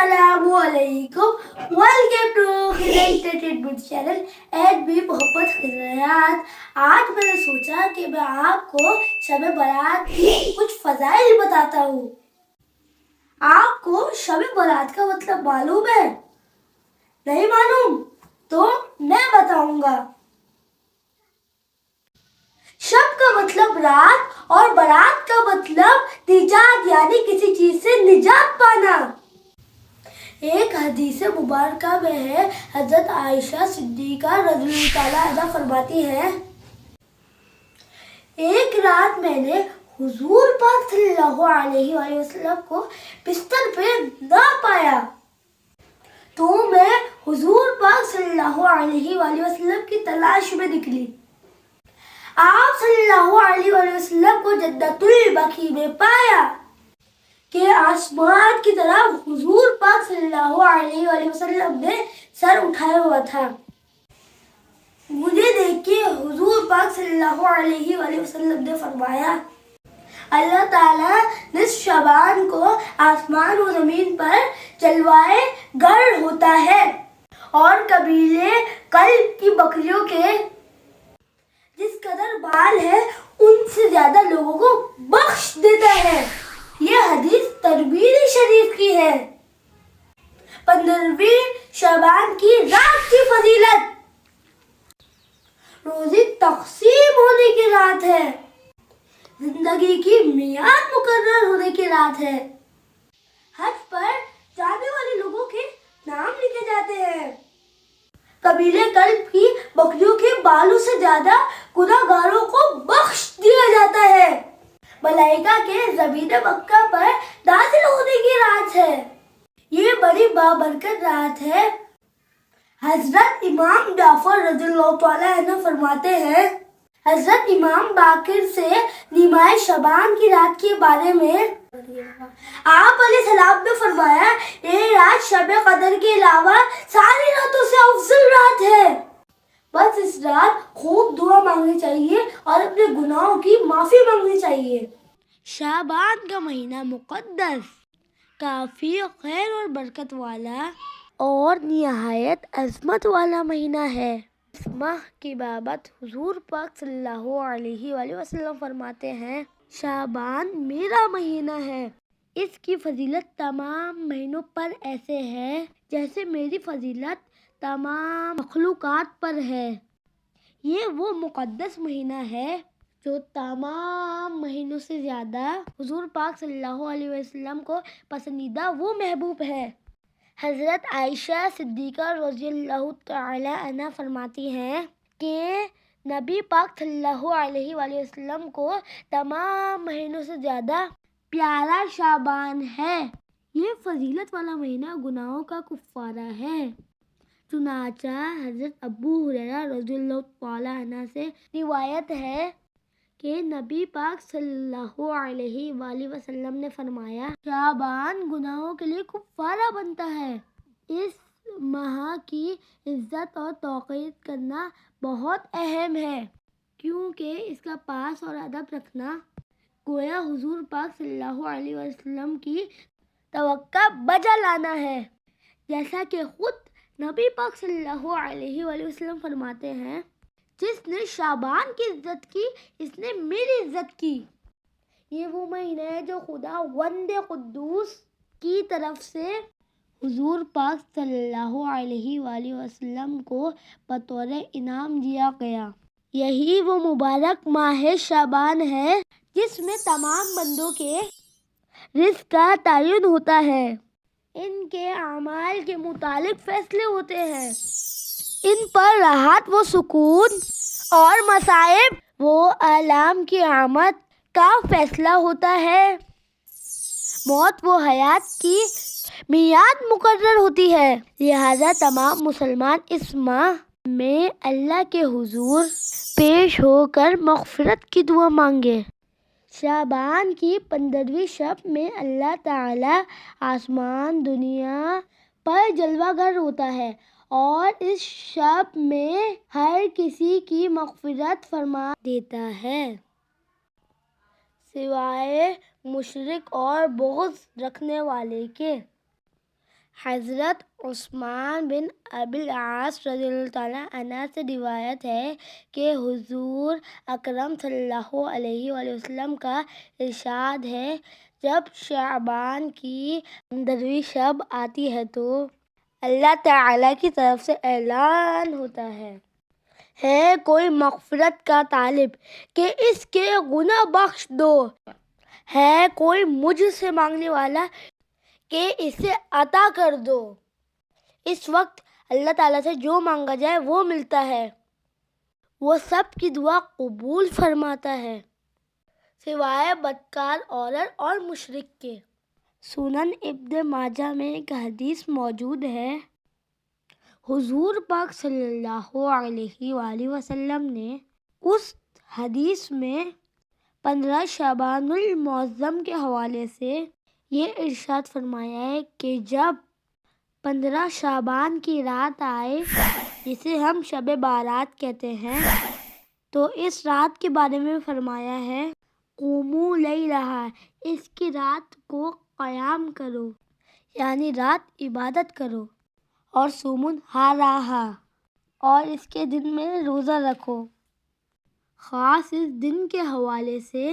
अस्सलामु अलैकुम, welcome to Khiza entertainment channel and भी मोहब्बत खिज़ायात। आज मैंने सोचा कि मैं आपको शब बारात की कुछ फज़ाइल बताता हूँ। आपको शब बारात का मतलब मालूम है? नहीं मालूम? तो मैं बताऊंगा। शब का मतलब रात और बारात का मतलब निजात, यानी किसी चीज से निजात पाना। एक हदीस मुबारका में है, हजरत आयशा सिद्दीका रज़ियल्लाहु अन्हा फरमाती हैं, एक रात मैंने हुजूर पाक सल्लल्लाहु अलैहि वसल्लम को बिस्तर पे ना पाया, तो मैं हुजूर पाक सल्लल्लाहु अलैहि वसल्लम की तलाश में निकली। आप सल्लल्लाहु अलैहि वसल्लम को जन्नतुल बकी में पाया कि आसमान की तरफ हुजूर पाक सल्लल्लाहु अलैहि वसल्लम ने सर उठाया हुआ था। मुझे देख के हुजूर पाक सल्लल्लाहु अलैहि वसल्लम ने फरमाया, अल्लाह ताला ने शबान को आसमान और जमीन पर जलवाए गर होता है और कबीले कल्ब की बकरियों के जिस कदर बाल है उनसे ज्यादा लोगों को बख्श देता है। ये हदीस तरमीज़ी शरीफ की है। 15वीं शबान की रात की फजीलत, रोज़े तक़सीम होने की रात है, जिंदगी की मियाद मुकर्रर होने की रात है। हज पर जाने वाले लोगों के नाम लिखे जाते हैं। कबीले कल्ब की बकरियों के बालों से ज्यादा गुनाहगारों को बख्श दिया जाता है। मलाइका के ज़मीन मक्का पर नाज़िल होने की रात है। ये बड़ी बाबरकत रात है। हजरत इमाम जाफर रज़ियल्लाहु अन्हु फरमाते हैं, हजरत इमाम बाकिर से निमाए शबान की रात के बारे में आप अलैहिस्सलाम ने फरमाया, ये रात शब कदर के अलावा सारी रातों से अफजल रात है। बस इस रात खूब दुआ मांगनी चाहिए और अपने गुनाहों की माफी मांगनी चाहिए। शाबान का महीना मुक़द्दस, काफी खैर और बरकत वाला और निहायत अज़मत वाला महीना है। इस माह की बाबत हुजूर पाक सल्लल्लाहु अलैहि वसल्लम फरमाते हैं, शाबान मेरा महीना है। इसकी फजीलत तमाम महीनों पर ऐसे है जैसे मेरी फजीलत तमाम मखलूकात पर है। ये वो मुक़द्दस महीना है जो तमाम महीनों से ज़्यादा हुजूर पाक सल्लल्लाहु अलैहि वसल्लम को पसंदीदा वो महबूब है। हज़रत आयशा सिद्दीका रज़ियल्लाहु तआला अन्हा फरमाती हैं कि नबी पाक सल्लल्लाहु अलैहि वसल्लम को तमाम महीनों से ज़्यादा प्यारा शाबान है। ये फजीलत वाला महीना गुनाहों का कुफ़ारा है। चुनाचा हज़रत अबू हुरैरा रज़ियल्लाहु तआला अन्हु से रिवायत है कि नबी पाक सल्लल्लाहु अलैहि वसल्लम ने फरमाया, शाबान गुनाहों के लिए कुफ़ारा बनता है। इस माह की इज्जत और तौक़ीर करना बहुत अहम है, क्योंकि इसका पास और अदब रखना गोया हुजूर पाक सल्लल्लाहु अलैहि वसल्लम की तवक्का बजा लाना है। जैसा कि खुद नबी पाक सल्लल्लाहु अलैहि वसल्लम फरमाते हैं, जिसने शाबान की इज्जत की इसने मेरी इज्जत की। ये वो महीना है जो खुदा वंदे कुद्दूस की तरफ से हुजूर पाक सल्लल्लाहु अलैहि वसल्लम को बतौर इनाम दिया गया। यही वो मुबारक माह शाबान है जिसमें तमाम बंदों के रिज़्क़ का तयन होता है। इनके अमाल के मुतालिक फैसले होते हैं। इन पर राहत व सुकून और मसाइब वो आलाम की आमद का फैसला होता है। मौत वो हयात की मियाद मुकर्रर होती है। लिहाजा तमाम मुसलमान इस माह में अल्लाह के हुजूर पेश होकर मग़फ़िरत की दुआ मांगे। शाबान की 15वीं शब में अल्लाह ताला आसमान दुनिया पर जलवागर होता है और इस शब में हर किसी की मग़फ़िरत फरमा देता है, सिवाय मुशरिक और बुग़्ज़ रखने वाले के। حضرت عثمان بن ابی العاص رضی اللہ تعالیٰ عنہ سے روایت ہے کہ حضور اکرم صلی اللہ علیہ وآلہ وسلم کا ارشاد ہے، جب شعبان کی 15ویں شب آتی ہے تو اللہ تعالیٰ کی طرف سے اعلان ہوتا ہے کوئی مغفرت کا طالب کہ اس کے گناہ بخش دو، ہے کوئی مجھ سے مانگنے والا کہ اسے عطا کر دو۔ اس وقت اللہ تعالیٰ سے جو مانگا جائے وہ ملتا ہے، وہ سب کی دعا قبول فرماتا ہے سوائے بدکار عورت اور مشرک کے۔ سنن ابن ماجہ میں ایک حدیث موجود ہے، حضور پاک صلی اللہ علیہ وآلہ وسلم نے اس حدیث میں 15 شعبان المعظم کے حوالے سے یہ ارشاد فرمایا ہے کہ جب 15 شعبان کی رات آئے، جسے ہم شب بارات کہتے ہیں، تو اس رات کے بارے میں فرمایا ہے قوموا لیلہا، اس کی رات کو قیام کرو، یعنی رات عبادت کرو، اور صوموا نہارہا، اور اس کے دن میں روزہ رکھو۔ خاص اس دن کے حوالے سے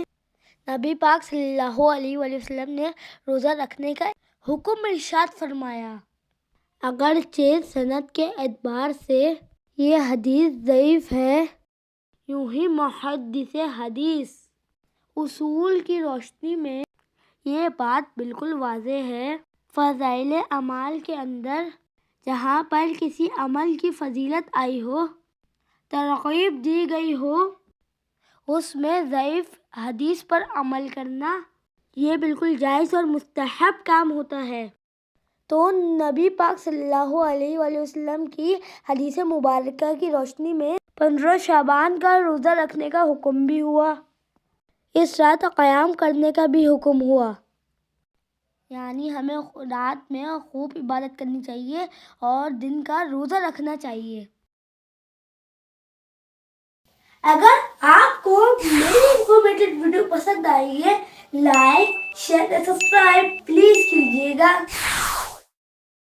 نبی پاک صلی اللہ علیہ وآلہ وسلم نے روزہ رکھنے کا حکم ارشاد فرمایا۔ اگرچہ سند کے اعتبار سے یہ حدیث ضعیف ہے، یوں ہی محدث حدیث اصول کی روشنی میں یہ بات بالکل واضح ہے۔ فضائل اعمال کے اندر جہاں پر کسی عمل کی فضیلت آئی ہو، ترغیب دی گئی ہو، اس میں ضعیف حدیث پر عمل کرنا یہ بالکل جائز اور مستحب کام ہوتا ہے۔ تو نبی پاک صلی اللہ علیہ وآلہ وسلم کی حدیث مبارکہ کی روشنی میں 15 شعبان کا روزہ رکھنے کا حکم بھی ہوا، اس رات قیام کرنے کا بھی حکم ہوا، یعنی ہمیں رات میں خوب عبادت کرنی چاہیے اور دن کا روزہ رکھنا چاہیے۔ اگر آپ کو میری انفارمیٹیو ویڈیو پسند آئی ہے، لائک، شیئر اور سبسکرائب پلیز کیجیے گا۔